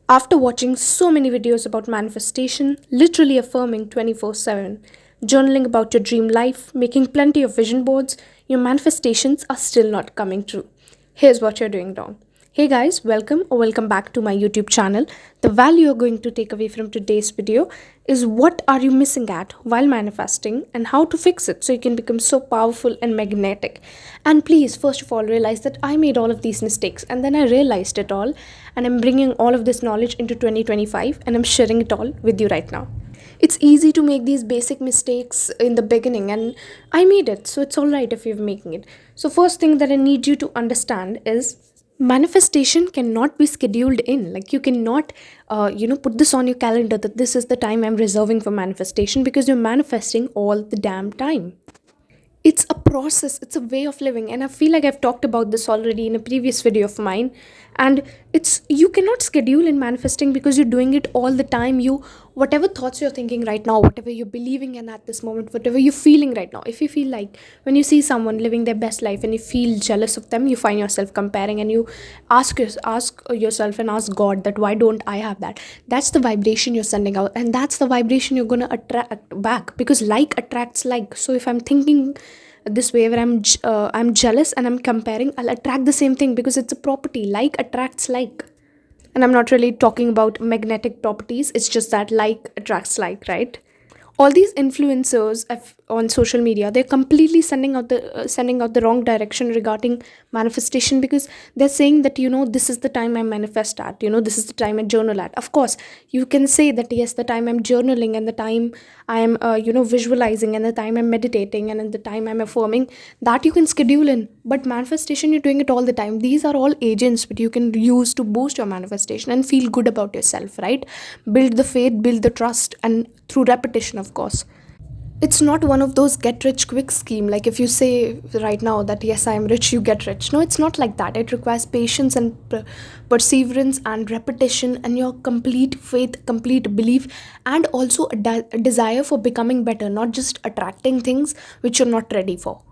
After watching so many videos about manifestation, literally affirming 24/7, journaling about your dream life, making plenty of vision boards, your manifestations are still not coming true. Here's what you're doing wrong. Hey guys, welcome or welcome back to my YouTube channel. The value you're going to take away from today's video is what are you missing at while manifesting and how to fix it so you can become so powerful and magnetic. And please, first of all, realize that I made all of these mistakes and then I realized it all, and I'm bringing all of this knowledge into 2025 and I'm sharing it all with you right now. It's easy to make these basic mistakes in the beginning, and I made it, so it's all right if you're making it. So, first thing that I need you to understand is manifestation cannot be scheduled in. Like, you cannot put this on your calendar that this is the time I'm reserving for manifestation, because you're manifesting all the damn time. It's a process, it's a way of living, and I feel like I've talked about this already in a previous video of mine. And it's, you cannot schedule in manifesting because you're doing it all the time. You, whatever thoughts you're thinking right now, whatever you're believing in at this moment, whatever you're feeling right now, if you feel like when you see someone living their best life and you feel jealous of them, you find yourself comparing, and you ask yourself and ask God that why don't I have that. That's the vibration you're sending out, and that's the vibration you're going to attract back, because like attracts like. So if I'm thinking this way where I'm jealous and I'm comparing, I'll attract the same thing, because it's a property. Like attracts like. And I'm not really talking about magnetic properties, it's just that like attracts like, right? All these influencers on social media, they're completely sending out the wrong direction regarding manifestation, because they're saying that, this is the time I manifest at, this is the time I journal at. Of course, you can say that yes, the time I'm journaling and the time I'm visualizing and the time I'm meditating and the time I'm affirming, that you can schedule in. But manifestation, you're doing it all the time. These are all agents that you can use to boost your manifestation and feel good about yourself, right? Build the faith, build the trust, and through repetition, of course. It's not one of those get rich quick scheme. Like if you say right now that yes, I am rich, you get rich. No, it's not like that. It requires patience and perseverance and repetition and your complete faith, complete belief, and also a desire for becoming better, not just attracting things which you're not ready for.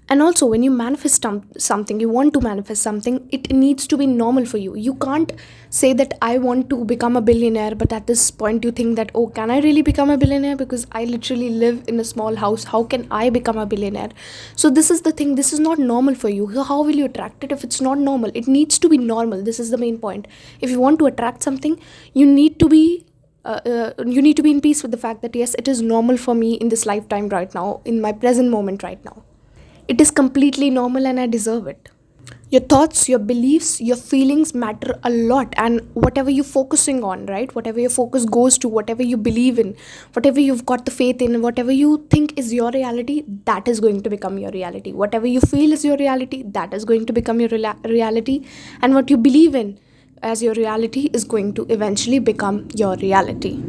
And also, when you manifest something, you want to manifest something, it needs to be normal for you. You can't say that I want to become a billionaire, but at this point you think that, oh, can I really become a billionaire, because I literally live in a small house, how can I become a billionaire? So this is the thing, this is not normal for you. How will you attract it if it's not normal? It needs to be normal. This is the main point. If you want to attract something, you need to be in peace with the fact that yes, it is normal for me in this lifetime right now, in my present moment right now. It is completely normal and I deserve it. Your thoughts, your beliefs, your feelings matter a lot, and whatever you're focusing on, right? Whatever your focus goes to, whatever you believe in, whatever you've got the faith in, whatever you think is your reality, that is going to become your reality. Whatever you feel is your reality, that is going to become your reality. And what you believe in as your reality is going to eventually become your reality.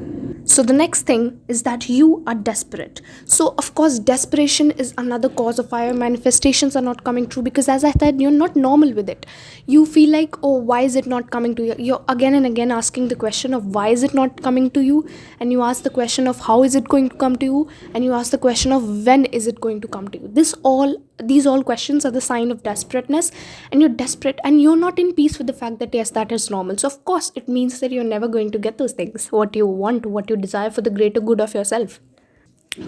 So the next thing is that you are desperate. So of course, desperation is another cause of why your manifestations are not coming true, because as I said, you're not normal with it. You feel like, oh, why is it not coming to you? You're again and again asking the question of why is it not coming to you, and you ask the question of how is it going to come to you, and you ask the question of when is it going to come to you. These all questions are the sign of desperateness, and you're desperate and you're not in peace with the fact that yes, that is normal. So of course it means that you're never going to get those things, what you want, what you desire for the greater good of yourself.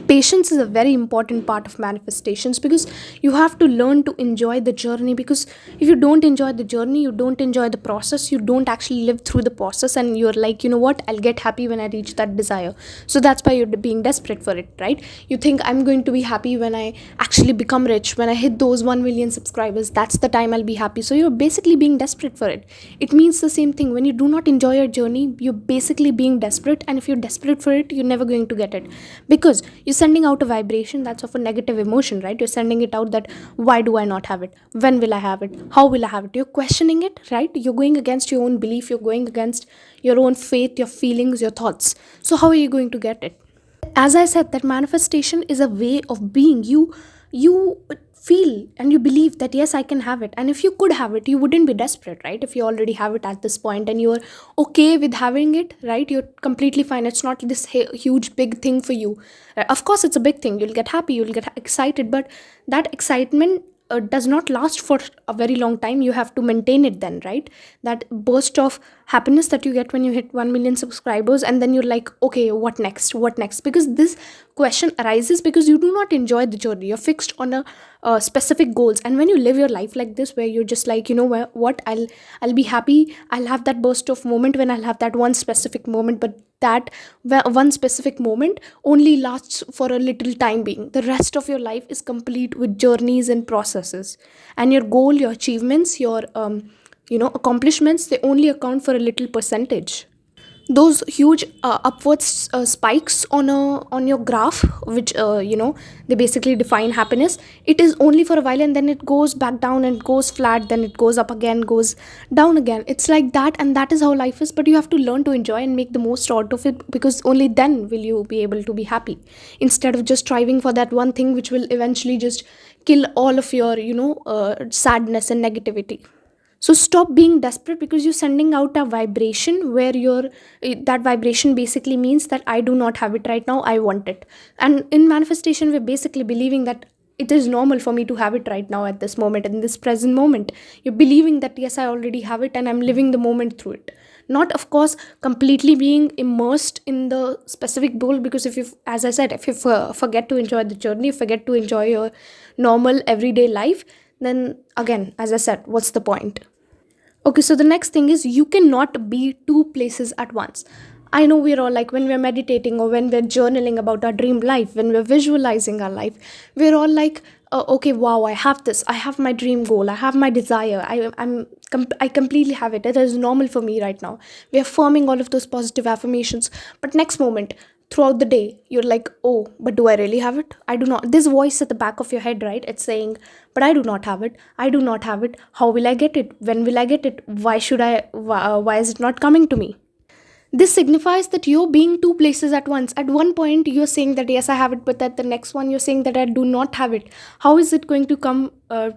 Patience is a very important part of manifestations, because you have to learn to enjoy the journey, because if you don't enjoy the journey, you don't enjoy the process, you don't actually live through the process, and you're like, you know what, I'll get happy when I reach that desire. So that's why you're being desperate for it, right? You think I'm going to be happy when I actually become rich, when I hit those 1 million subscribers, that's the time I'll be happy. So you're basically being desperate for it. It means the same thing. When you do not enjoy your journey, you're basically being desperate, and if you're desperate for it, you're never going to get it, because you're sending out a vibration that's of a negative emotion, right? You're sending it out that why do I not have it, when will I have it, how will I have it? You're questioning it, right? You're going against your own belief, you're going against your own faith, your feelings, your thoughts. So how are you going to get it? As I said, that manifestation is a way of being. You feel and you believe that yes, I can have it, and if you could have it, you wouldn't be desperate, right? If you already have it at this point and you're okay with having it, right, you're completely fine. It's not this huge big thing for you. Of course it's a big thing, you'll get happy, you'll get excited, but that excitement does not last for a very long time. You have to maintain it then, right? That burst of happiness that you get when you hit 1 million subscribers, and then you're like, okay, what next? Because this question arises because you do not enjoy the journey. You're fixed on a specific goals, and when you live your life like this, where you're just like, what, I'll be happy, I'll have that burst of moment when I'll have that one specific moment, but that one specific moment only lasts for a little time being. The rest of your life is complete with journeys and processes, and your goal, your achievements, your accomplishments, they only account for a little percentage. Those huge upwards spikes on your graph, which they basically define happiness, it is only for a while, and then it goes back down and goes flat, then it goes up again, goes down again. It's like that, and that is how life is. But you have to learn to enjoy and make the most out of it, because only then will you be able to be happy, instead of just striving for that one thing which will eventually just kill all of your sadness and negativity. So stop being desperate, because you're sending out a vibration where that vibration basically means that I do not have it right now, I want it. And in manifestation, we're basically believing that it is normal for me to have it right now, at this moment, in this present moment. You're believing that yes, I already have it, and I'm living the moment through it. Not, of course, completely being immersed in the specific goal, because if you, as I said, if you forget to enjoy the journey, forget to enjoy your normal everyday life, then again, as I said, what's the point? Okay, so the next thing is, you cannot be two places at once. I know we're all like, when we're meditating or when we're journaling about our dream life, when we're visualizing our life, we're all like, okay, wow, I have this, I have my dream goal, I have my desire, I completely have it. It is normal for me right now. We're forming all of those positive affirmations, but next moment, throughout the day, you're like, oh, but do I really have it? I do not. This voice at the back of your head, right? It's saying, but I do not have it, I do not have it, how will I get it, when will I get it, why is it not coming to me? This signifies that you're being two places at once. At one point, you're saying that yes, I have it, but at the next one, you're saying that I do not have it. How is it going to come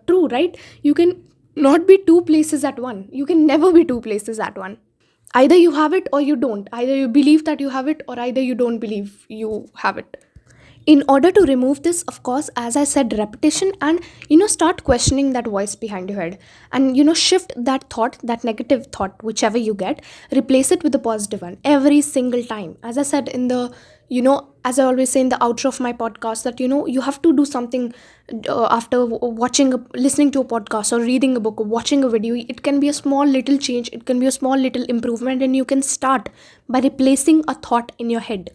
true, right? You can not be two places at one. You can never be two places at one. Either you have it or you don't. Either you believe that you have it, or either you don't believe you have it. In order to remove this, of course, as I said, repetition, and start questioning that voice behind your head, and shift that thought, that negative thought, whichever you get, replace it with a positive one every single time. As I said in the as I always say in the outro of my podcast, that you have to do something after listening to a podcast or reading a book or watching a video. It can be a small little change, it can be a small little improvement, and you can start by replacing a thought in your head.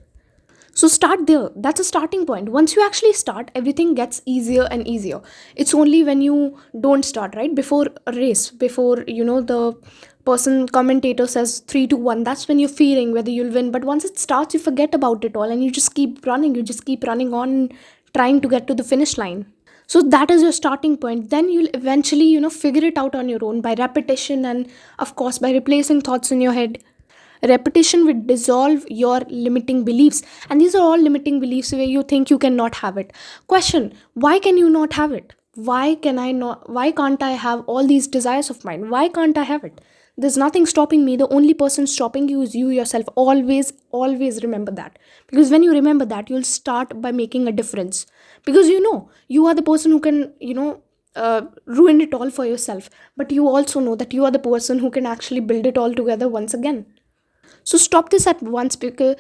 So start there. That's a starting point. Once you actually start, everything gets easier and easier. It's only when you don't start, right? Before a race, before the person commentator says 3 to 1, that's when you're feeling whether you'll win. But once it starts, you forget about it all, and you just keep running. You just keep running on, trying to get to the finish line. So that is your starting point. Then you'll eventually figure it out on your own by repetition, and of course by replacing thoughts in your head. Repetition will dissolve your limiting beliefs, and these are all limiting beliefs where you think you cannot have it. Question: why can you not have it? Why can't I have all these desires of mine? Why can't I have it? There's nothing stopping me. The only person stopping you is you yourself. Always remember that. Because when you remember that, you'll start by making a difference. Because you are the person who can ruin it all for yourself, but you also know that you are the person who can actually build it all together once again. So stop this at once, because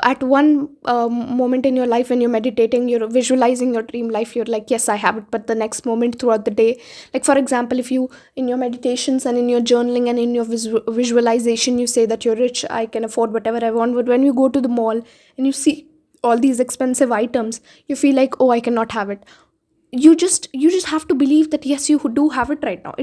at one moment in your life, when you're meditating, you're visualizing your dream life, you're like, yes, I have it. But the next moment throughout the day, like for example, if you, in your meditations and in your journaling and in your visualization, you say that you're rich, I can afford whatever I want. But when you go to the mall and you see all these expensive items, you feel like, oh, I cannot have it. You just have to believe that yes, you do have it right now.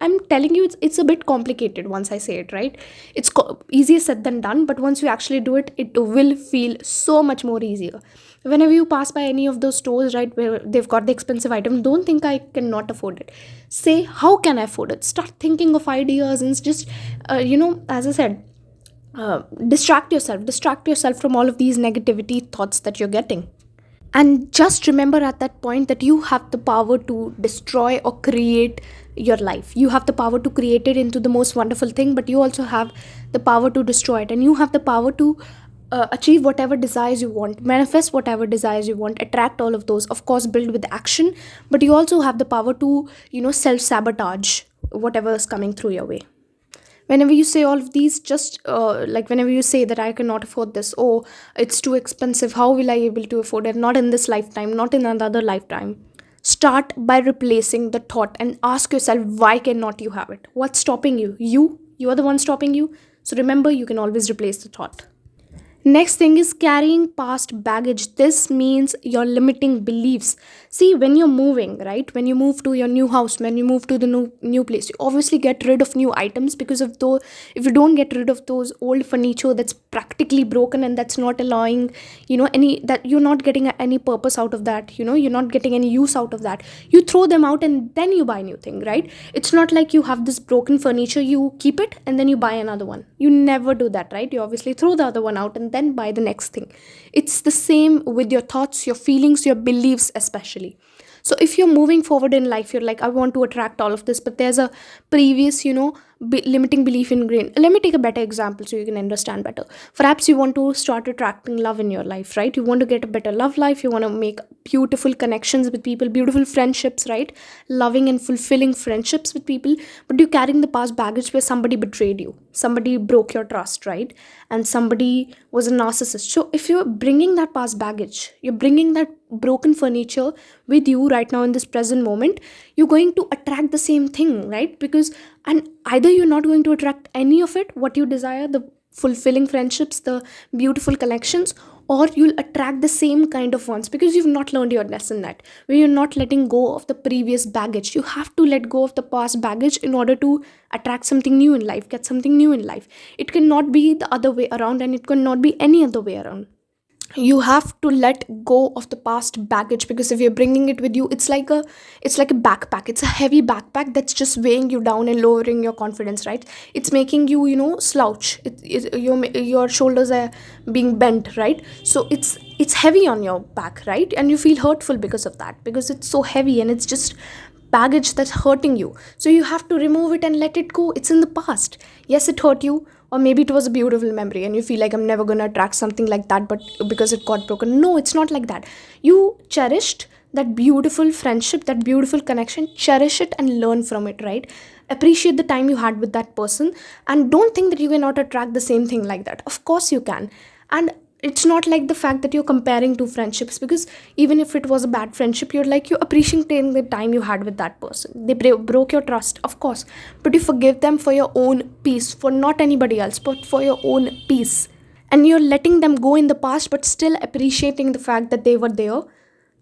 I'm telling you, it's a bit complicated once I say it, right? It's easier said than done, but once you actually do it, it will feel so much more easier. Whenever you pass by any of those stores, right, where they've got the expensive item, don't think I cannot afford it. Say, how can I afford it? Start thinking of ideas, and just as I said, distract yourself from all of these negativity thoughts that you're getting. And just remember at that point that you have the power to destroy or create your life. You have the power to create it into the most wonderful thing, but you also have the power to destroy it. And you have the power to achieve whatever desires you want, manifest whatever desires you want, attract all of those. Of course, build with action, but you also have the power to, self sabotage whatever is coming through your way. Whenever you say all of these, just like whenever you say that I cannot afford this, oh, it's too expensive, how will I able to afford it, not in this lifetime, not in another lifetime, start by replacing the thought and ask yourself, why cannot you have it? What's stopping you? You are the one stopping you. So remember, you can always replace the thought. Next thing is carrying past baggage. This means your limiting beliefs. See, when you're moving, right? When you move to your new house, when you move to the new place, you obviously get rid of new items, because of though if you don't get rid of those old furniture that's practically broken and that's not allowing, any, that you're not getting any purpose out of that, you're not getting any use out of that. You throw them out and then you buy new thing, right? It's not like you have this broken furniture, you keep it and then you buy another one. You never do that, right? You obviously throw the other one out and then buy the next thing. It's the same with your thoughts, your feelings, your beliefs, especially. So if you're moving forward in life, you're like, I want to attract all of this, but there's a previous, limiting belief ingrained. Let me take a better example so you can understand better. Perhaps you want to start attracting love in your life, right? You want to get a better love life, you want to make beautiful connections with people, beautiful friendships, right? Loving and fulfilling friendships with people. But you're carrying the past baggage where somebody betrayed you, somebody broke your trust, right? And somebody was a narcissist. So if you're bringing that past baggage, you're bringing that broken furniture with you right now in this present moment, you're going to attract the same thing, right? Because, and either you're not going to attract any of it, what you desire, the fulfilling friendships, the beautiful connections, or you'll attract the same kind of ones, because you've not learned your lesson yet, where you're not letting go of the previous baggage. You have to let go of the past baggage in order to attract something new in life, get something new in life. It cannot be the other way around, and it cannot be any other way around. You have to let go of the past baggage, because if you're bringing it with you, it's like a backpack. It's a heavy backpack that's just weighing you down and lowering your confidence, right? It's making you, slouch. Your shoulders are being bent, right? So it's heavy on your back, right? And you feel hurtful because of that, because it's so heavy and it's just baggage that's hurting you. So you have to remove it and let it go. It's in the past. Yes, it hurt you, or maybe it was a beautiful memory and you feel like, I'm never going to attract something like that, but because it got broken. No, it's not like that. You cherished that beautiful friendship, that beautiful connection. Cherish it and learn from it, right? Appreciate the time you had with that person, and don't think that you cannot attract the same thing like that. Of course you can. And it's not like the fact that you're comparing two friendships, because even if it was a bad friendship, you're appreciating the time you had with that person. They broke your trust, of course, but you forgive them for your own peace, for not anybody else, but for your own peace. And you're letting them go in the past, but still appreciating the fact that they were there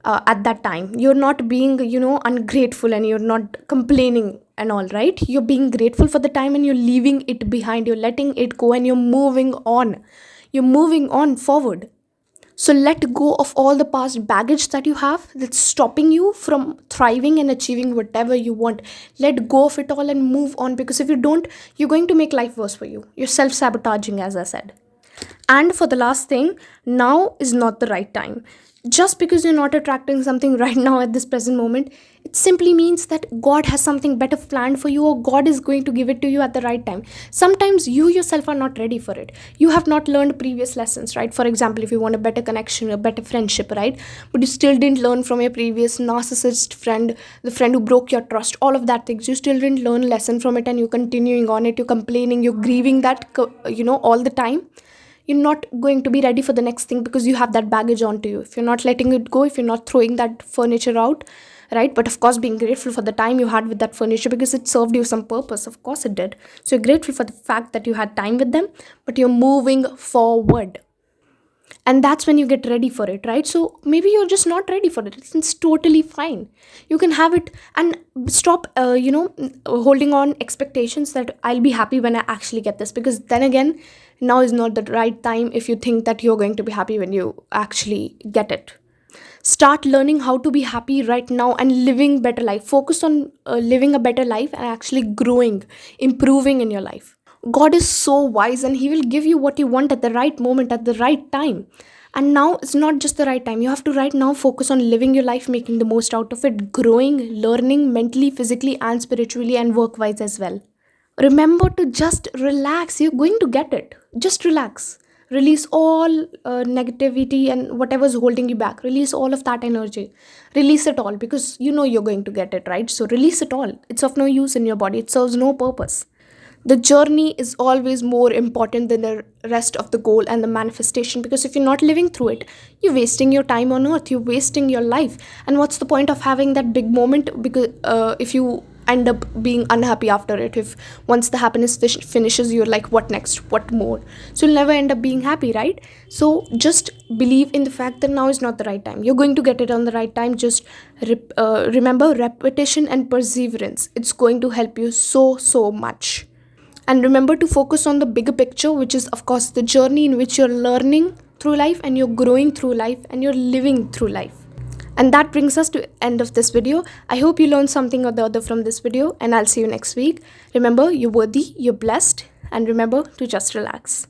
at that time. You're not being, ungrateful, and you're not complaining and all, right? You're being grateful for the time and you're leaving it behind. You're letting it go and you're moving on. You're moving on forward. So let go of all the past baggage that you have that's stopping you from thriving and achieving whatever you want. Let go of it all and move on, because if you don't, you're going to make life worse for you. You're self sabotaging, as I said. And for the last thing, now is not the right time. Just because you're not attracting something right now at this present moment, it simply means that God has something better planned for you, or God is going to give it to you at the right time. Sometimes you yourself are not ready for it. You have not learned previous lessons, right? For example, if you want a better connection, a better friendship, right? But you still didn't learn from your previous narcissist friend, the friend who broke your trust, all of that things. You still didn't learn lesson from it, and you're continuing on it, you're complaining, you're grieving that, all the time. You're not going to be ready for the next thing, because you have that baggage onto you. If you're not letting it go, if you're not throwing that furniture out, right? But of course, being grateful for the time you had with that furniture, because it served you some purpose. Of course it did. So you're grateful for the fact that you had time with them, but you're moving forward. And that's when you get ready for it, right? So maybe you're just not ready for it. It's totally fine. You can have it, and stop holding on expectations that I'll be happy when I actually get this, because then again, now is not the right time if you think that you're going to be happy when you actually get it. Start learning how to be happy right now and living better life. Focus on living a better life and actually growing, improving in your life. God is so wise, and he will give you what you want at the right moment, at the right time. And now it's not just the right time. You have to right now focus on living your life, making the most out of it, growing, learning mentally, physically, and spiritually, and work wise as well. Remember to just relax. You're going to get it. Just relax. Release all negativity and whatever's holding you back. Release all of that energy. Release it all, because you know you're going to get it, right? So release it all. It's of no use in your body. It serves no purpose. The journey is always more important than the rest of the goal and the manifestation, because if you're not living through it, you're wasting your time on earth, you're wasting your life. And what's the point of having that big moment, because if you end up being unhappy after it, if once the happiness finishes, you're like, what next, what more? So you'll never end up being happy, right? So just believe in the fact that now is not the right time, you're going to get it on the right time. Just remember, repetition and perseverance, it's going to help you so much. And remember to focus on the bigger picture, which is, of course, the journey in which you're learning through life and you're growing through life and you're living through life. And that brings us to the end of this video. I hope you learned something or the other from this video, and I'll see you next week. Remember, you're worthy, you're blessed, and remember to just relax.